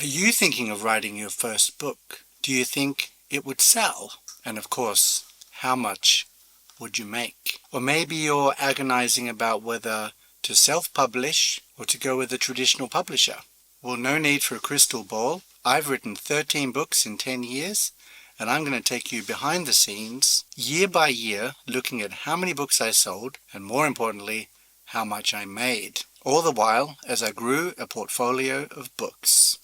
Are you thinking of writing your first book? Do you think it would sell? And of course, how much would you make? Or maybe you're agonizing about whether to self-publish or to go with a traditional publisher. Well, no need for a crystal ball. I've written 13 books in 10 years, and I'm going to take you behind the scenes, year by year, looking at how many books I sold, and more importantly, how much I made. All the while, as I grew a portfolio of books.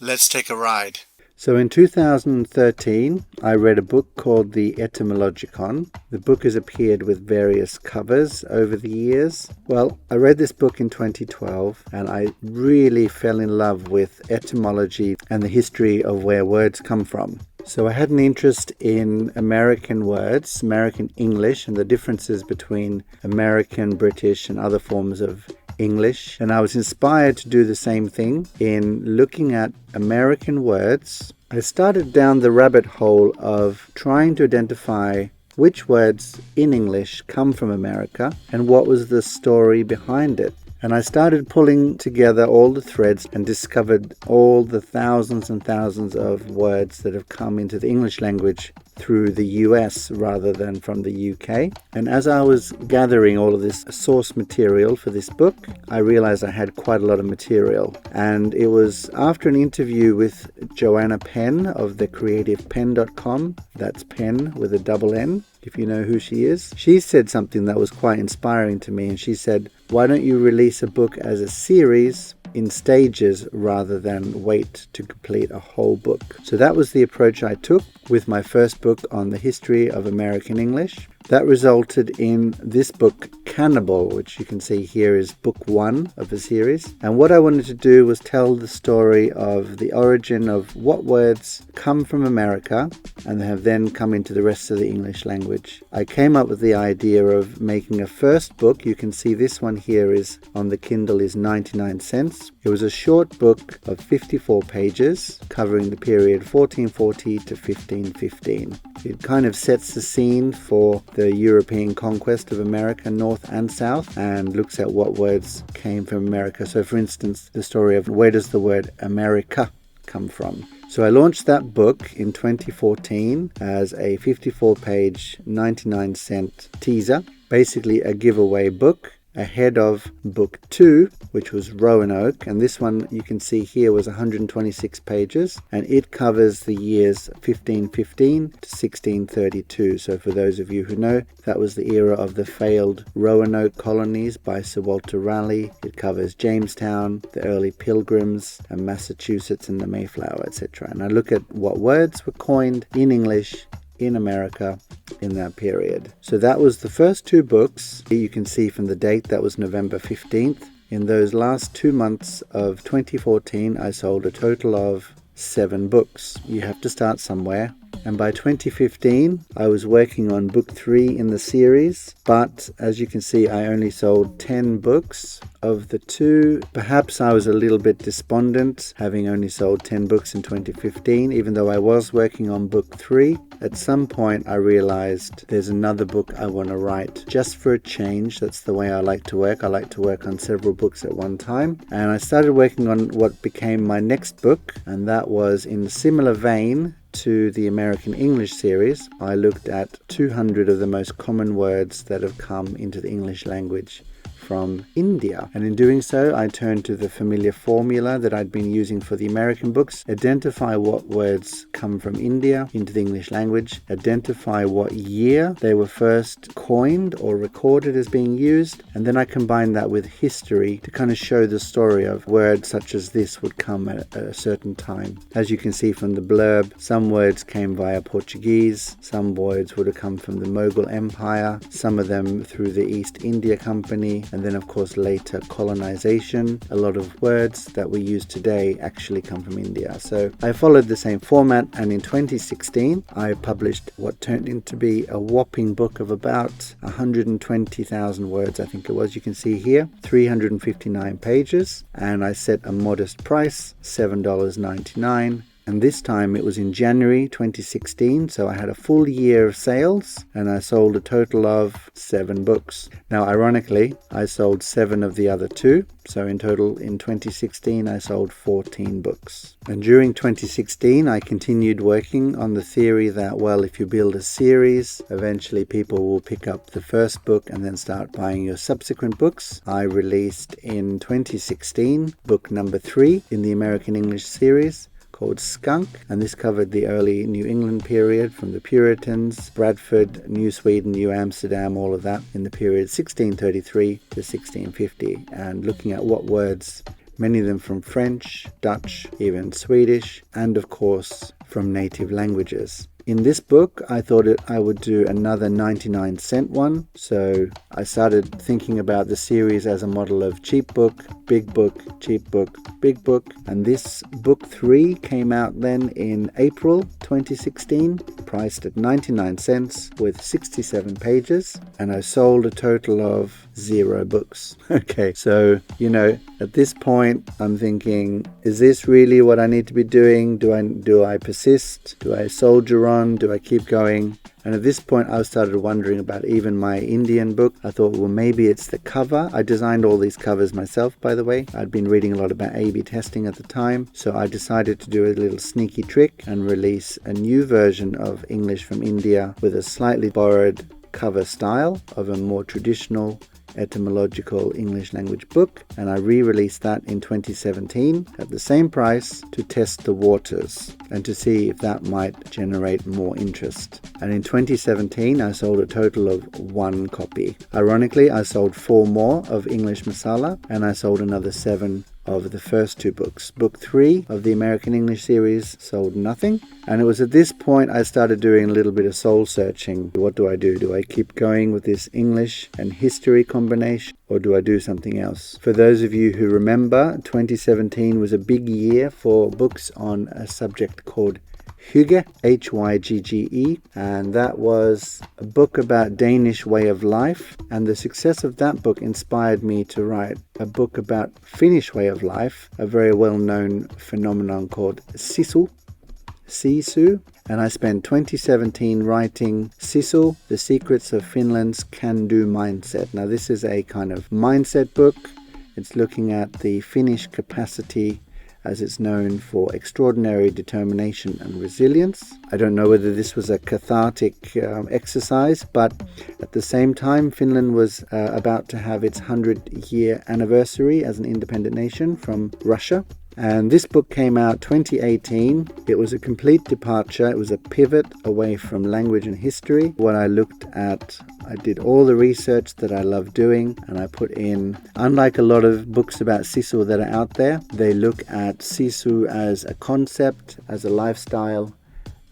Let's take a ride. So in 2013, I read a book called The Etymologicon. The book has appeared with various covers over the years. Well, I read this book in 2012 and I really fell in love with etymology and the history of where words come from. So I had an interest in American words, American English, and the differences between American, British, and other forms of English. And I was inspired to do the same thing in looking at American words. I started down the rabbit hole of trying to identify which words in English come from America and what was the story behind it. And I started pulling together all the threads and discovered all the thousands and thousands of words that have come into the English language through the US rather than from the UK. And as I was gathering all of this source material for this book, I realized I had quite a lot of material. And it was after an interview with Joanna Penn of thecreativepenn.com, that's Penn with a double N, if you know who she is. She said something that was quite inspiring to me, and she said, why don't you release a book as a series in stages rather than wait to complete a whole book? So that was the approach I took with my first book on the history of American English. That resulted in this book, Cannibal, which you can see here is book 1 of the series. And what I wanted to do was tell the story of the origin of what words come from America and have then come into the rest of the English language. I came up with the idea of making a first book. You can see this one here is on the Kindle is 99 cents. It was a short book of 54 pages covering the period 1440 to 1515. It kind of sets the scene for the European conquest of America, North and South, and looks at what words came from America. So for instance, the story of where does the word America come from? So I launched that book in 2014 as a 54-page, 99-cent teaser, basically a giveaway book, ahead of book 2, which was Roanoke, and this one you can see here was 126 pages, and it covers the years 1515 to 1632. So for those of you who know, that was the era of the failed Roanoke colonies by Sir Walter Raleigh. It covers Jamestown, the early Pilgrims, and Massachusetts and the Mayflower, etc. And I look at what words were coined in English in America in that period. So that was the first 2 books. You can see from the date that was November 15th. In those last 2 months of 2014, I sold a total of 7 books. You have to start somewhere. And by 2015, I was working on book 3 in the series, but as you can see, I only sold 10 books. Of the 2, perhaps I was a little bit despondent, having only sold 10 books in 2015, even though I was working on book 3. At some point, I realized there's another book I want to write just for a change. That's the way I like to work. I like to work on several books at one time. And I started working on what became my next book, and that was in a similar vein to the American English series. I looked at 200 of the most common words that have come into the English language from India. And in doing so, I turned to the familiar formula that I'd been using for the American books. Identify what words come from India into the English language. Identify what year they were first coined or recorded as being used. And then I combined that with history to kind of show the story of words such as this would come at a certain time. As you can see from the blurb, some words came via Portuguese. Some words would have come from the Mughal Empire. Some of them through the East India Company. And then, of course, later colonization. A lot of words that we use today actually come from India. So I followed the same format, and in 2016, I published what turned into be a whopping book of about 120,000 words, I think it was. You can see here, 359 pages, and I set a modest price, $7.99. And this time it was in January 2016, so I had a full year of sales and I sold a total of 7 books. Now, ironically, I sold 7 of the other 2, so in total in 2016 I sold 14 books. And during 2016 I continued working on the theory that, well, if you build a series, eventually people will pick up the first book and then start buying your subsequent books. I released in 2016 book number 3 in the American English series, called Skunk, and this covered the early New England period from the Puritans, Bradford, New Sweden, New Amsterdam, all of that in the period 1633 to 1650, and looking at what words, many of them from French, Dutch, even Swedish, and of course from native languages. In this book, I thought I would do another 99-cent one, so I started thinking about the series as a model of cheap book, big book, cheap book, big book, and this book 3 came out then in April 2016, priced at 99 cents with 67 pages, and I sold a total of 0 books. Okay, so, at this point, I'm thinking, is this really what I need to be doing? Do I persist? Do I soldier on? Do I keep going? And at this point, I started wondering about even my Indian book. I thought, well, maybe it's the cover. I designed all these covers myself, by the way. I'd been reading a lot about A/B testing at the time, so I decided to do a little sneaky trick and release a new version of English from India with a slightly borrowed cover style of a more traditional etymological English language book, and I re-released that in 2017 at the same price to test the waters and to see if that might generate more interest. And in 2017 I sold a total of 1 copy. Ironically, I sold 4 more of English Masala, and I sold another 7 of the first 2 books. Book 3 of the American English series sold nothing, and it was at this point I started doing a little bit of soul searching. What do I do? Do I keep going with this English and history combination, or do I do something else? For those of you who remember, 2017 was a big year for books on a subject called Hygge, Hygge, and that was a book about Danish way of life, and the success of that book inspired me to write a book about Finnish way of life, a very well-known phenomenon called sisu, and I spent 2017 writing Sisu, The Secrets of Finland's Can-Do Mindset. Now this is a kind of mindset book. It's looking at the Finnish capacity, as it's known for extraordinary determination and resilience. I don't know whether this was a cathartic exercise, but at the same time, Finland was about to have its 100-year anniversary as an independent nation from Russia. And this book came out 2018. It was a complete departure. It was a pivot away from language and history. What I looked at, I did all the research that I love doing, and I put in, unlike a lot of books about Sisu that are out there, they look at Sisu as a concept, as a lifestyle,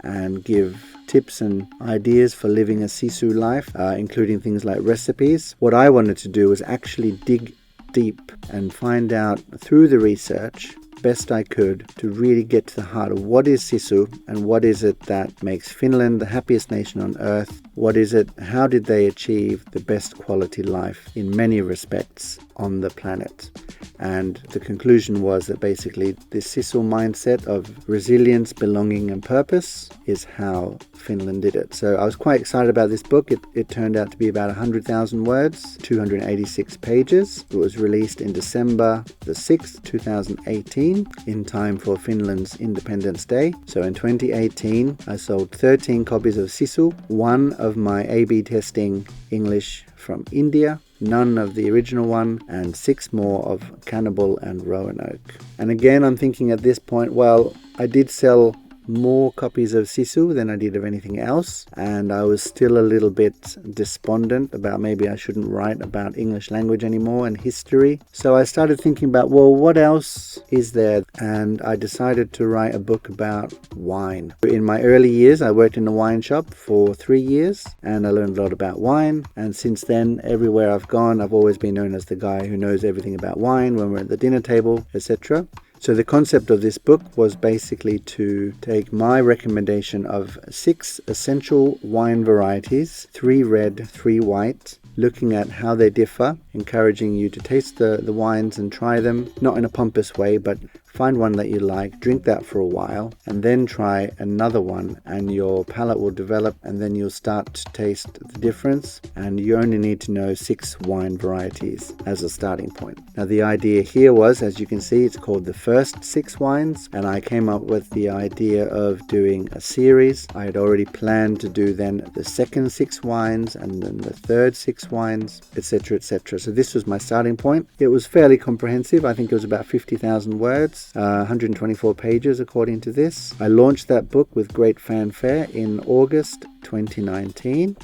and give tips and ideas for living a Sisu life, including things like recipes. What I wanted to do was actually dig deep and find out through the research best I could to really get to the heart of what is Sisu and what is it that makes Finland the happiest nation on earth. What is it? How did they achieve the best quality life in many respects on the planet? And the conclusion was that basically this Sisu mindset of resilience, belonging and purpose is how Finland did it. So I was quite excited about this book. It turned out to be about 100,000 words, 286 pages. It was released in December the 6th, 2018, in time for Finland's Independence Day. So in 2018, I sold 13 copies of Sisu, 1 of my A/B testing English from India, none of the original one, and 6 more of Cannibal and Roanoke. And again, I'm thinking at this point, well, I did sell more copies of Sisu than I did of anything else, and I was still a little bit despondent about maybe I shouldn't write about English language anymore and history. So I started thinking about, well, what else is there? And I decided to write a book about wine. In my early years, I worked in a wine shop for 3 years, and I learned a lot about wine. And since then, everywhere I've gone, I've always been known as the guy who knows everything about wine when we're at the dinner table, etc. So the concept of this book was basically to take my recommendation of 6 essential wine varieties, 3 red, 3 white, looking at how they differ, encouraging you to taste the wines and try them, not in a pompous way, but find one that you like, drink that for a while, and then try another one, and your palate will develop, and then you'll start to taste the difference, and you only need to know 6 wine varieties as a starting point. Now the idea here was, as you can see, it's called the first 6 wines, and I came up with the idea of doing a series. I had already planned to do then the second 6 wines, and then the third 6 wines, etc., etc. So this was my starting point. It was fairly comprehensive. I think it was about 50,000 words, 124 pages according to this. I launched that book with great fanfare in August 2019,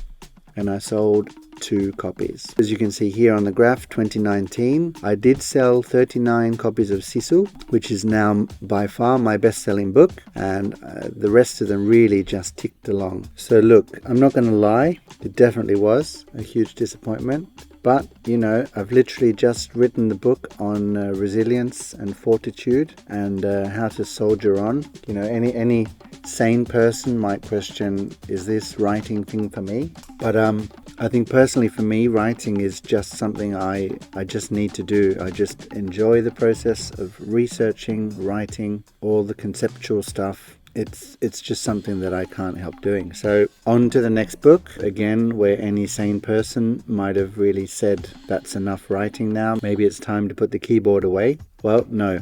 and I sold 2 copies. As you can see here on the graph, 2019, I did sell 39 copies of Sisu, which is now by far my best-selling book, and the rest of them really just ticked along. So look, I'm not going to lie, it definitely was a huge disappointment. But, you know, I've literally just written the book on resilience and fortitude and how to soldier on. You know, any sane person might question, is this writing thing for me? But I think personally for me, writing is just something I just need to do. I just enjoy the process of researching, writing, all the conceptual stuff. It's just something that I can't help doing. So on to the next book, again, where any sane person might have really said, that's enough writing now. Maybe it's time to put the keyboard away. Well, no.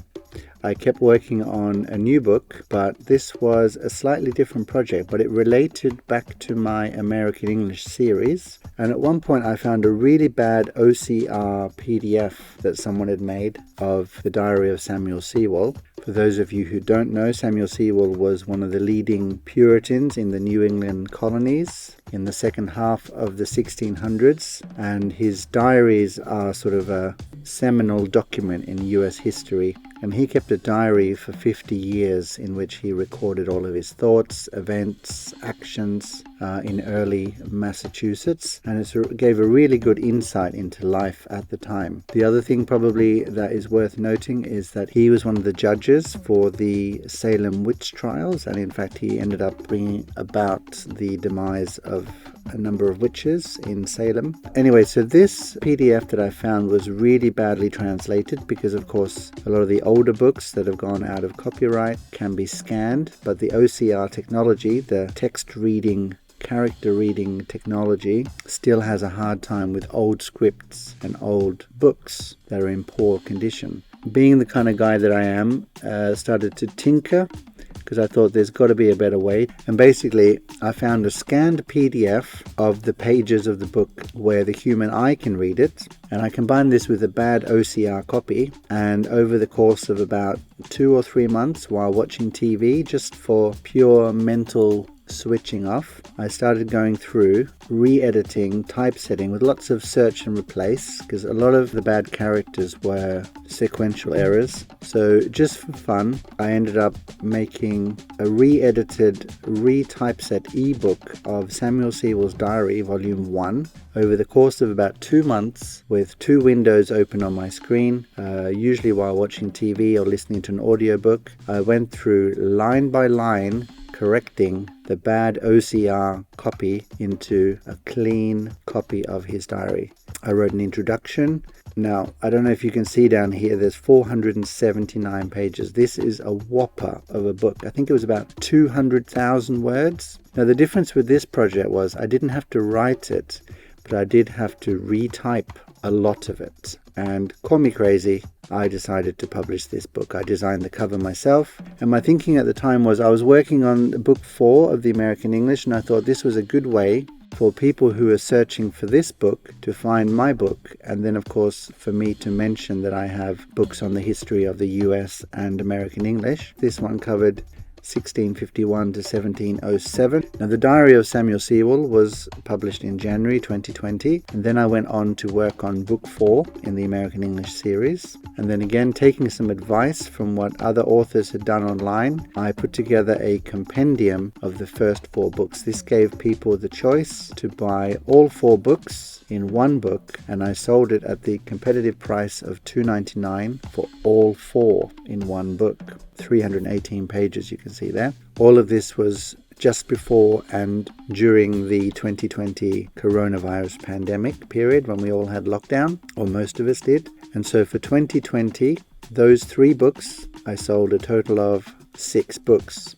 I kept working on a new book, but this was a slightly different project, but it related back to my American English series. And at one point I found a really bad OCR PDF that someone had made of the Diary of Samuel Sewall. For those of you who don't know, Samuel Sewall was one of the leading Puritans in the New England colonies in the second half of the 1600s, and his diaries are sort of a seminal document in US history. And he kept a diary for 50 years in which he recorded all of his thoughts, events, actions in early Massachusetts, and it gave a really good insight into life at the time. The other thing probably that is worth noting is that he was one of the judges for the Salem witch trials, and in fact he ended up bringing about the demise of a number of witches in Salem. Anyway, so this PDF that I found was really badly translated because, of course, a lot of the older books that have gone out of copyright can be scanned, but the OCR technology, the text reading, character reading technology, still has a hard time with old scripts and old books that are in poor condition. Being the kind of guy that I am, started to tinker, because I thought there's got to be a better way. And basically, I found a scanned PDF of the pages of the book where the human eye can read it. And I combined this with a bad OCR copy. And over the course of about 2 or 3 months while watching TV, just for pure mental switching off, I started going through, re-editing, typesetting with lots of search and replace, because a lot of the bad characters were sequential errors. So just for fun, I ended up making a re-edited, re-typeset ebook of Samuel Sewall's Diary, Volume 1, over the course of about 2 months, with 2 windows open on my screen, usually while watching TV or listening to an audiobook. I went through line by line, correcting the bad OCR copy into a clean copy of his diary. I wrote an introduction. Now, I don't know if you can see down here, there's 479 pages. This is a whopper of a book. I think it was about 200,000 words. Now, the difference with this project was I didn't have to write it, but I did have to retype a lot of it. And call me crazy, I decided to publish this book. I designed the cover myself, and my thinking at the time was I was working on book 4 of the American English, and I thought this was a good way for people who are searching for this book to find my book, and then of course for me to mention that I have books on the history of the US and American English. This one covered 1651 to 1707. Now, the Diary of Samuel Sewall was published in January 2020, and then I went on to work on book 4 in the American English series. And then again, taking some advice from what other authors had done online, I put together a compendium of the first 4 books. This gave people the choice to buy all 4 books in one book, and I sold it at the competitive price of $2.99 for all 4 in one book. 318 pages, you can see there. All of this was just before and during the 2020 coronavirus pandemic period when we all had lockdown, or most of us did. And so for 2020, Those 3 books, I sold a total of 6 books.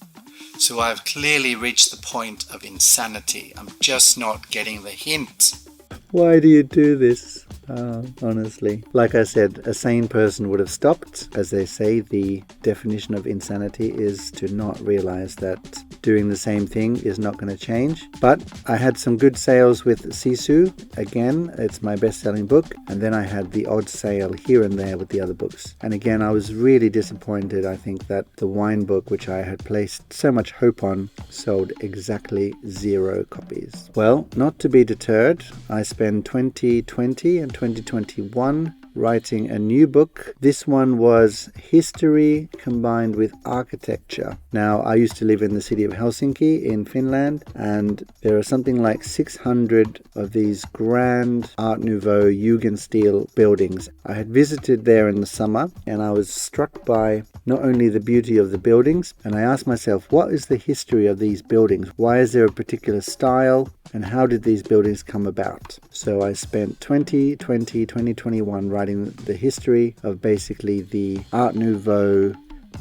So I've clearly reached the point of insanity. I'm just not getting the hint. Why do you do this? Honestly. Like I said, a sane person would have stopped. As they say, the definition of insanity is to not realize that doing the same thing is not going to change. But I had some good sales with Sisu. Again, it's my best-selling book. And then I had the odd sale here and there with the other books. And again, I was really disappointed. I think that the wine book, which I had placed so much hope on, sold exactly 0 copies. Well, not to be deterred, I spent 2020 and 2021 writing a new book. This one was history combined with architecture. Now, I used to live in the city of Helsinki in Finland, and there are something like 600 of these grand Art Nouveau Jugendstil buildings. I had visited there in the summer, and I was struck by not only the beauty of the buildings, and I asked myself, what is the history of these buildings? Why is there a particular style? And how did these buildings come about? So I spent 2020, 2021 writing the history of basically the Art Nouveau,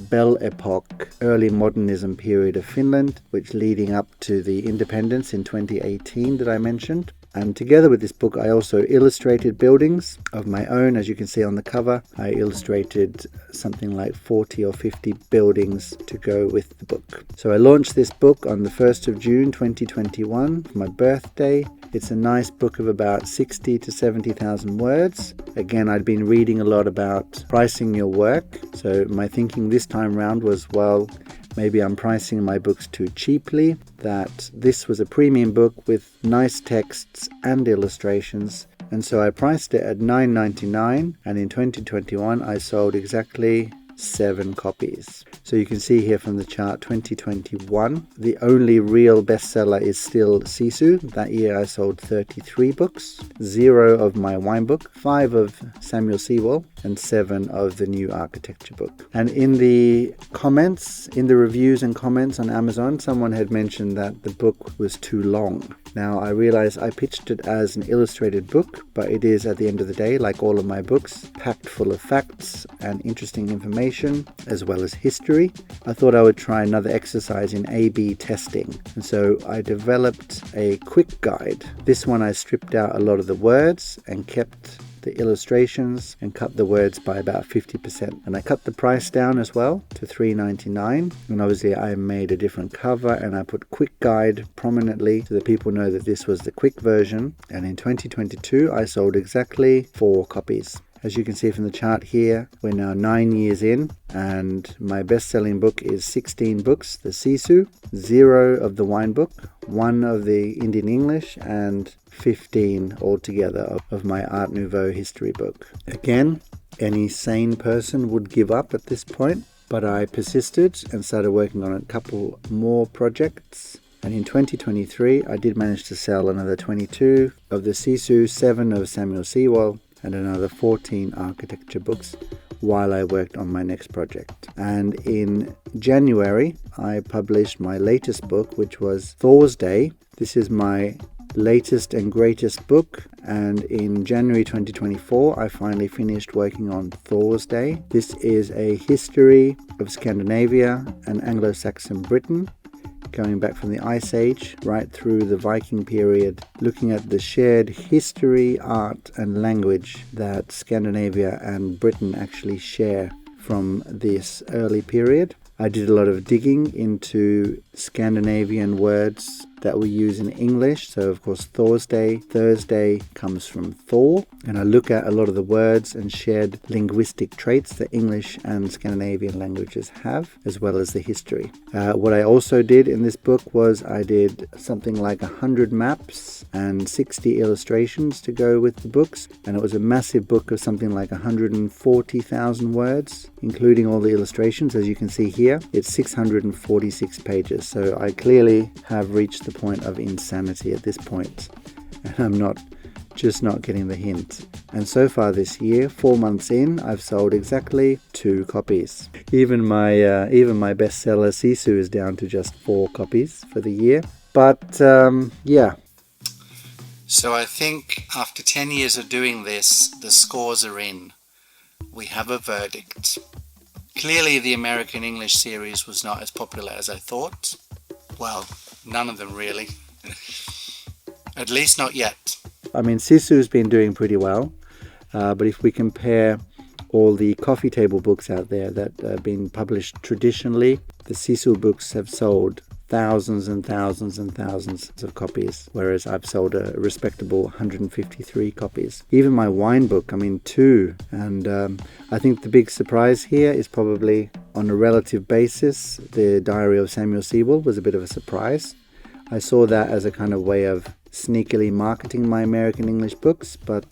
Belle Epoque, early modernism period of Finland, which leading up to the independence in 2018 that I mentioned. And together with this book, I also illustrated buildings of my own. As you can see on the cover, I illustrated something like 40 or 50 buildings to go with the book. So I launched this book on the 1st of June 2021 for my birthday. It's a nice book of about 60 to 70,000 words. Again, I'd been reading a lot about pricing your work. So my thinking this time round was, well, maybe I'm pricing my books too cheaply, that this was a premium book with nice texts and illustrations. And so I priced it at $9.99, and in 2021 I sold exactly 7 copies. So you can see here from the chart 2021, the only real bestseller is still Sisu. That year I sold 33 books, 0 of my wine book, 5 of Samuel Sewall, and 7 of the new architecture book. And in the comments, in the reviews and comments on Amazon, someone had mentioned that the book was too long. Now I realize I pitched it as an illustrated book, but it is at the end of the day, like all of my books, packed full of facts and interesting information, as well as history. I thought I would try another exercise in A/B testing. And so I developed a quick guide. This one I stripped out a lot of the words and kept the illustrations and cut the words by about 50%. And I cut the price down as well to $3.99. And obviously I made a different cover and I put quick guide prominently so that people know that this was the quick version. And in 2022 I sold exactly 4 copies. As you can see from the chart here, we're now 9 years in, and my best-selling book is 16 books, the Sisu, 0 of the wine book, 1 of the Indian English, and 15 altogether of my Art Nouveau history book. Again, any sane person would give up at this point, but I persisted and started working on a couple more projects. And in 2023, I did manage to sell another 22 of the Sisu, 7 of Samuel Sewall, and another 14 architecture books while I worked on my next project. And in January, I published my latest book, which was Thor's Day. This is my latest and greatest book, and in January 2024 I finally finished working on Thor's Day. This is a history of Scandinavia and Anglo-Saxon Britain, going back from the Ice Age right through the Viking period, looking at the shared history, art and language that Scandinavia and Britain actually share from this early period. I did a lot of digging into Scandinavian words that we use in English. So of course Thursday comes from Thor, and I look at a lot of the words and shared linguistic traits that English and Scandinavian languages have, as well as the history. What I also did in this book was I did something like 100 maps and 60 illustrations to go with the books, and it was a massive book of something like 140,000 words, including all the illustrations. As you can see here, it's 646 pages. So I clearly have reached the point of insanity at this point, and I'm not getting the hint. And so far this year, 4 months in, I've sold exactly 2 copies. Even my bestseller Sisu is down to just 4 copies for the year. But yeah. So I think after 10 years of doing this, the scores are in. we have a verdict. Clearly the American English series was not as popular as I thought. Well, none of them really. At least not yet. I mean, Sisu's been doing pretty well, but if we compare all the coffee table books out there that have been published traditionally, the Sisu books have sold thousands and thousands and thousands of copies, whereas I've sold a respectable 153 copies. Even my wine book, 2. And I think the big surprise here is probably, on a relative basis, the Diary of Samuel Sewell was a bit of a surprise. I saw that as a kind of way of sneakily marketing my American English books, but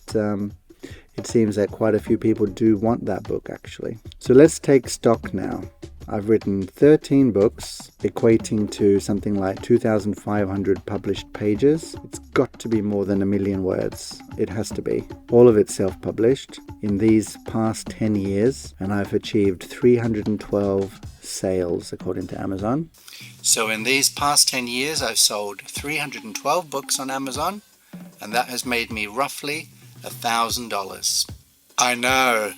it seems that quite a few people do want that book actually. So let's take stock now. I've written 13 books, equating to something like 2,500 published pages. It's got to be more than 1 million words. It has to be. All of it self-published in these past 10 years, and I've achieved 312 sales according to Amazon. So in these past 10 years, I've sold 312 books on Amazon, and that has made me roughly $1,000. I know.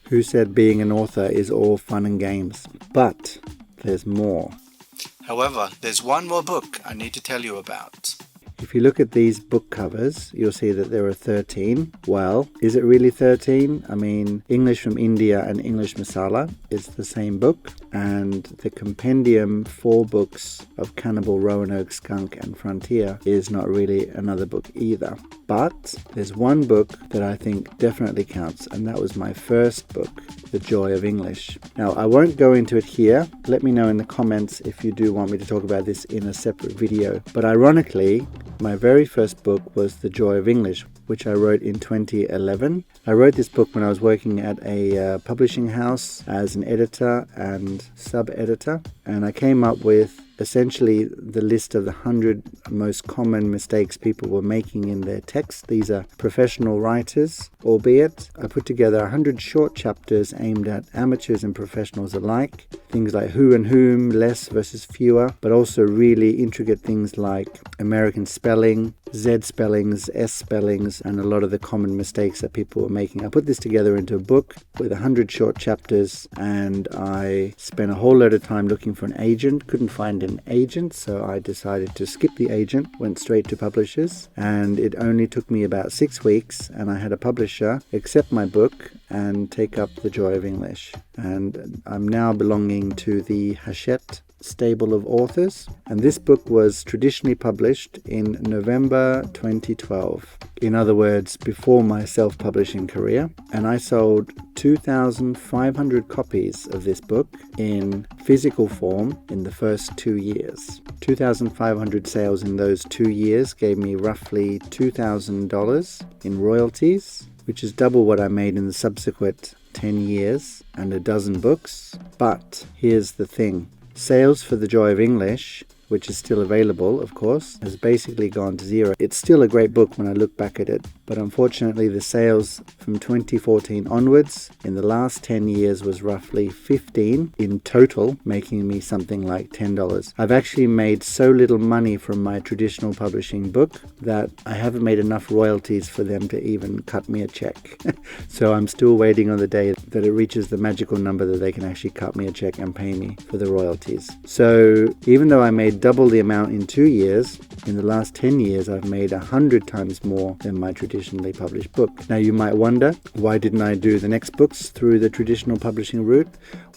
Who said being an author is all fun and games? But there's more. However, there's one more book I need to tell you about. If you look at these book covers, you'll see that there are 13. Well, is it really 13? English from India and English Masala is the same book, and the compendium 4 books of Cannibal, Roanoke, Skunk and Frontier is not really another book either. But there's one book that I think definitely counts, and that was my first book, The Joy of English. Now, I won't go into it here. Let me know in the comments if you do want me to talk about this in a separate video. But ironically, my very first book was The Joy of English, which I wrote in 2011. I wrote this book when I was working at a publishing house as an editor and sub-editor, and I came up with essentially the list of the 100 most common mistakes people were making in their text. These are professional writers, albeit I put together 100 short chapters aimed at amateurs and professionals alike. Things like who and whom, less versus fewer, but also really intricate things like American spelling, Z spellings, S spellings, and a lot of the common mistakes that people were making. I put this together into a book with 100 short chapters, and I spent a whole load of time looking for an agent. Couldn't find an agent, so I decided to skip the agent, went straight to publishers, and it only took me about 6 weeks, and I had a publisher accept my book and take up The Joy of English. And I'm now belonging to the Hachette stable of authors, and this book was traditionally published in November 2012. In other words, before my self-publishing career, and I sold 2,500 copies of this book in physical form in the first 2 years. 2,500 sales in those 2 years gave me roughly $2,000 in royalties, which is double what I made in the subsequent 10 years and a dozen books. But here's the thing. Sales for The Joy of English, which is still available, of course, has basically gone to zero. It's still a great book when I look back at it, but unfortunately the sales from 2014 onwards in the last 10 years was roughly 15 in total, making me something like $10. I've actually made so little money from my traditional publishing book that I haven't made enough royalties for them to even cut me a check. So I'm still waiting on the day that it reaches the magical number that they can actually cut me a check and pay me for the royalties. So even though I made double the amount in 2 years, in the last 10 years I've made 100 times more than my traditionally published book. Now you might wonder, why didn't I do the next books through the traditional publishing route?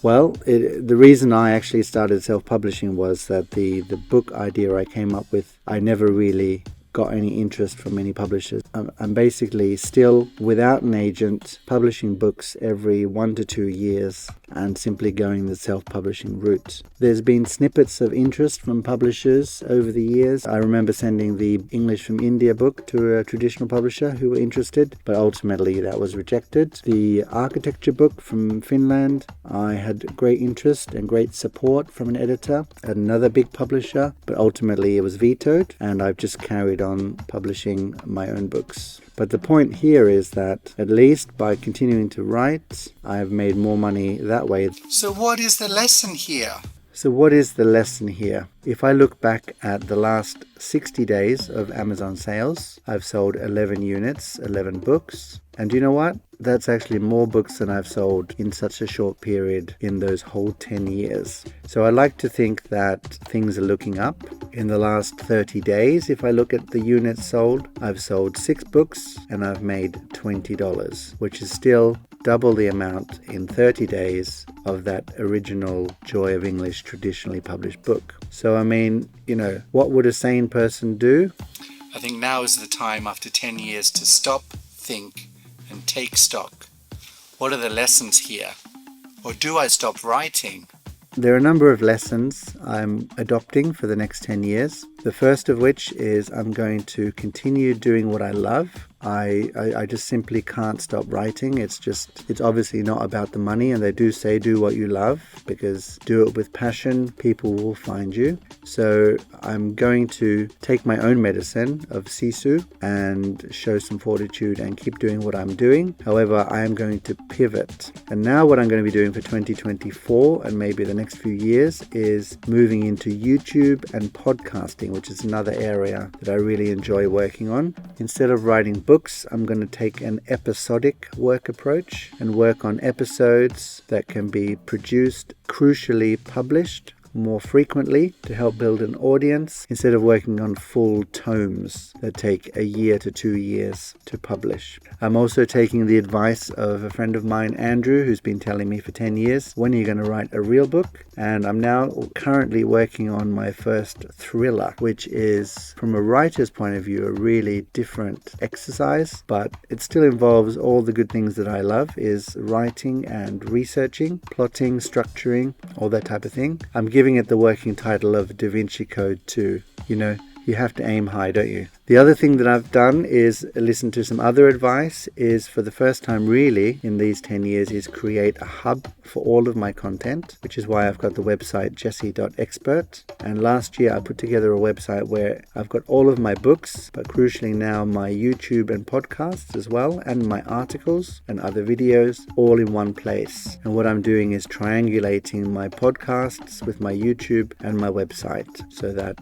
Well, the reason I actually started self-publishing was that the book idea I came up with, I never really got any interest from any publishers. I'm basically still without an agent, publishing books every 1 to 2 years and simply going the self-publishing route. There's been snippets of interest from publishers over the years. I remember sending the English from India book to a traditional publisher who were interested, but ultimately that was rejected. The architecture book from Finland, I had great interest and great support from an editor at another big publisher, but ultimately it was vetoed, and I've just carried on publishing my own books. But the point here is that at least by continuing to write, I have made more money that way. So what is the lesson here? So what is the lesson here? If I look back at the last 60 days of Amazon sales, I've sold 11 units, 11 books. And do you know what? that's actually more books than I've sold in such a short period in those whole 10 years. So I like to think that things are looking up. In the last 30 days, if I look at the units sold, I've sold 6 books and I've made $20, which is still double the amount in 30 days of that original Joy of English traditionally published book. So I mean, what would a sane person do? I think now is the time after 10 years to stop, think, and take stock. What are the lessons here? Or do I stop writing? There are a number of lessons I'm adopting for the next 10 years. The first of which is I'm going to continue doing what I love. I just simply can't stop writing. It's obviously not about the money, and they do say do what you love, because do it with passion, people will find you. So I'm going to take my own medicine of Sisu and show some fortitude and keep doing what I'm doing. However, I am going to pivot. And now what I'm going to be doing for 2024 and maybe the next few years is moving into YouTube and podcasting, which is another area that I really enjoy working on. Instead of writing books, I'm going to take an episodic work approach and work on episodes that can be produced, crucially published more frequently to help build an audience, instead of working on full tomes that take a year to 2 years to publish. I'm also taking the advice of a friend of mine, Andrew, who's been telling me for 10 years, when are you going to write a real book? And I'm now currently working on my first thriller, which is, from a writer's point of view, a really different exercise, but it still involves all the good things that I love, is writing and researching, plotting, structuring, all that type of thing. I'm giving it the working title of Da Vinci Code 2. You have to aim high, don't you? The other thing that I've done is listen to some other advice, is for the first time really in these 10 years is create a hub for all of my content, which is why I've got the website jesse.expert. And last year I put together a website where I've got all of my books, but crucially now my YouTube and podcasts as well, and my articles and other videos all in one place. And what I'm doing is triangulating my podcasts with my YouTube and my website, so that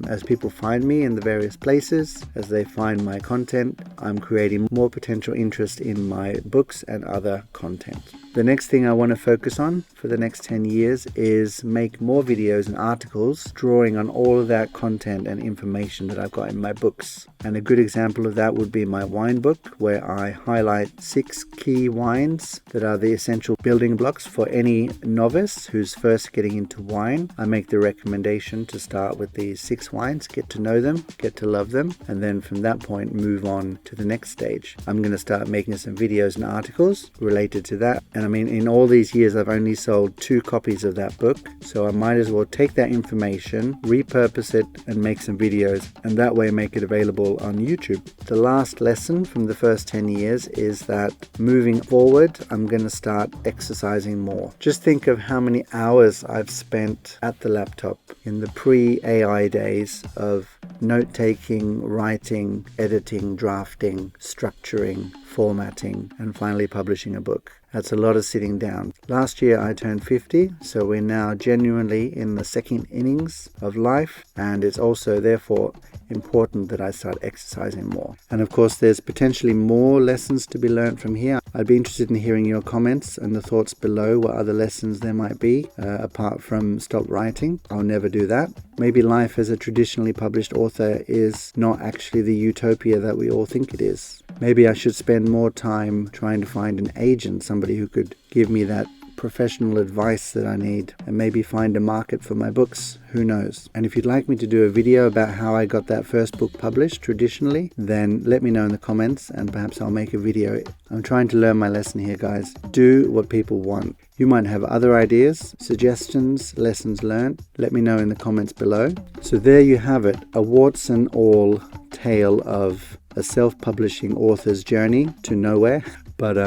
as people find me in the various places, as they find my content, I'm creating more potential interest in my books and other content. The next thing I want to focus on for the next 10 years is make more videos and articles drawing on all of that content and information that I've got in my books. And a good example of that would be my wine book, where I highlight 6 key wines that are the essential building blocks for any novice who's first getting into wine. I make the recommendation to start with these 6 wines, get to know them, get to love them, and then from that point move on to the next stage. I'm going to start making some videos and articles related to that. And I mean, in all these years, I've only sold 2 copies of that book. So I might as well take that information, repurpose it, and make some videos, and that way make it available on YouTube. The last lesson from the first 10 years is that moving forward, I'm going to start exercising more. Just think of how many hours I've spent at the laptop in the pre-AI days of note-taking, writing, editing, drafting, structuring, formatting, and finally publishing a book. That's a lot of sitting down. Last year I turned 50, so we're now genuinely in the second innings of life, and it's also therefore important that I start exercising more. And of course there's potentially more lessons to be learned from here. I'd be interested in hearing your comments and the thoughts below, what other lessons there might be apart from stop writing. I'll never do that. Maybe life as a traditionally published author is not actually the utopia that we all think it is. Maybe I should spend more time trying to find an agent, somebody who could give me that professional advice that I need, and maybe find a market for my books. Who knows? And if you'd like me to do a video about how I got that first book published traditionally, then let me know in the comments and perhaps I'll make a video. I'm trying to learn my lesson here, guys. Do what people want. You might have other ideas, suggestions, lessons learned. Let me know in the comments below. So there you have it, a warts and all tale of a self-publishing author's journey to nowhere. But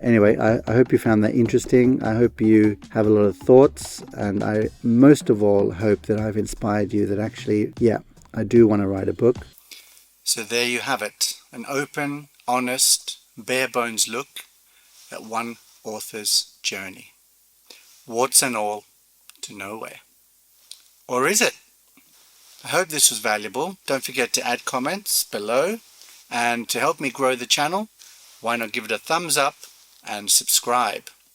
anyway, I hope you found that interesting. I hope you have a lot of thoughts, and I most of all hope that I've inspired you that actually, yeah, I do want to write a book. So there you have it, an open, honest, bare bones look at one author's journey. Warts and all to nowhere. Or is it? I hope this was valuable. Don't forget to add comments below, and to help me grow the channel, why not give it a thumbs up and subscribe?